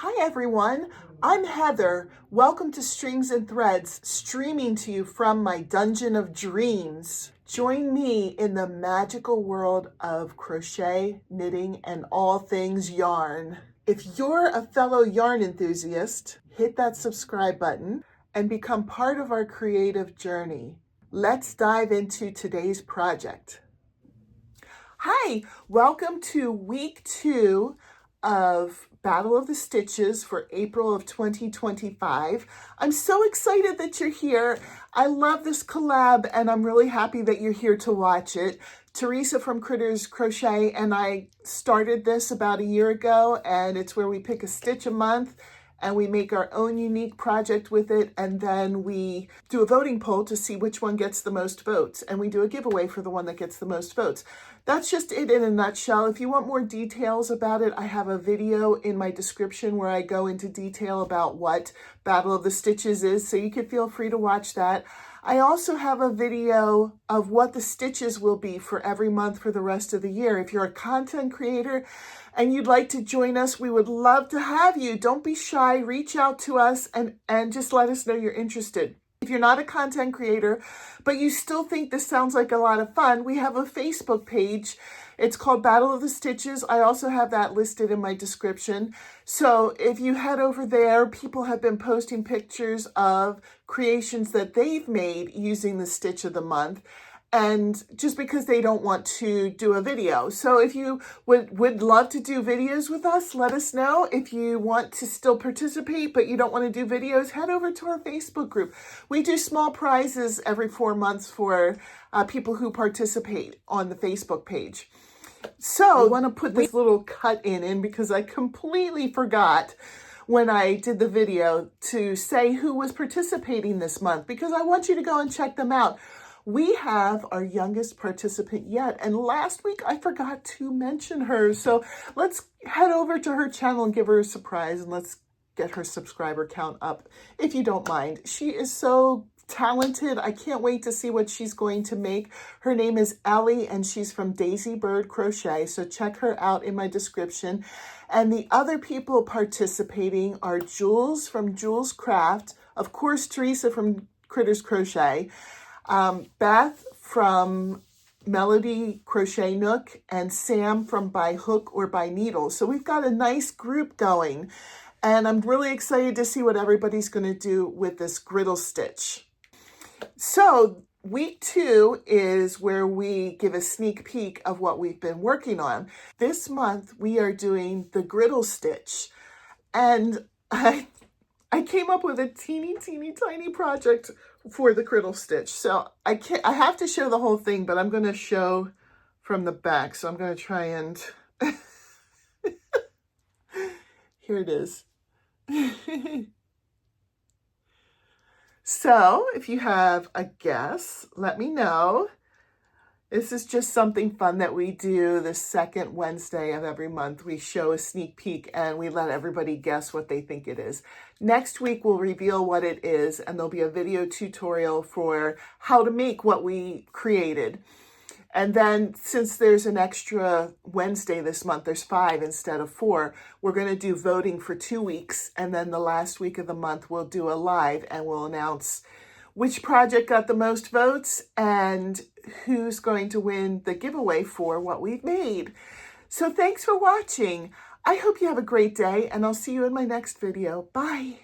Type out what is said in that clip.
Hi everyone, I'm Heather. Welcome to Strings and Threads, streaming to you from my dungeon of dreams. Join me in the magical world of crochet, knitting, and all things yarn. If you're a fellow yarn enthusiast, hit that subscribe button and become part of our creative journey. Let's dive into today's project. Hi, welcome to week 2 of Battle of the Stitches for April of 2025. I'm so excited that you're here. I love this collab and I'm really happy that you're here to watch it. Teresa from Critters Crochet and I started this about a year ago, and it's where we pick a stitch a month and we make our own unique project with it, and then we do a voting poll to see which one gets the most votes, and we do a giveaway for the one that gets the most votes. That's just it in a nutshell. If you want more details about it, I have a video in my description where I go into detail about what Battle of the Stitches is, so you can feel free to watch that. I also have a video of what the stitches will be for every month for the rest of the year. If you're a content creator and you'd like to join us, we would love to have you. Don't be shy, reach out to us and just let us know you're interested. If you're not a content creator, but you still think this sounds like a lot of fun, we have a Facebook page. It's called Battle of the Stitches. I also have that listed in my description. So if you head over there, people have been posting pictures of creations that they've made using the stitch of the month, and just because they don't want to do a video. So if you would love to do videos with us, let us know. If you want to still participate, but you don't want to do videos, head over to our Facebook group. We do small prizes every 4 months for people who participate on the Facebook page. So I want to put this little cut in because I completely forgot when I did the video to say who was participating this month, because I want you to go and check them out. We have our youngest participant yet, and last week I forgot to mention her. So let's head over to her channel and give her a surprise, and let's get her subscriber count up, if you don't mind. She is so talented. I can't wait to see what she's going to make. Her name is Ellie, and she's from Daisy Bird Crochet, so check her out in my description. And the other people participating are Jules from Jules Craft, of course Teresa from Critters Crochet, Beth from Melody Crochet Nook, and Sam from By Hook or By Needle. So we've got a nice group going, and I'm really excited to see what everybody's going to do with this griddle stitch. So week 2 is where we give a sneak peek of what we've been working on. This month we are doing the griddle stitch, and I came up with a teeny tiny project for the griddle stitch. So I have to show the whole thing, but I'm going to show from the back. So I'm going to try and here it is. So if you have a guess, let me know. This is just something fun that we do the second Wednesday of every month. We show a sneak peek and we let everybody guess what they think it is. Next week, we'll reveal what it is, and there'll be a video tutorial for how to make what we created. And then since there's an extra Wednesday this month, there's 5 instead of 4, we're going to do voting for 2 weeks. And then the last week of the month, we'll do a live and we'll announce which project got the most votes and who's going to win the giveaway for what we've made. So thanks for watching. I hope you have a great day, and I'll see you in my next video. Bye.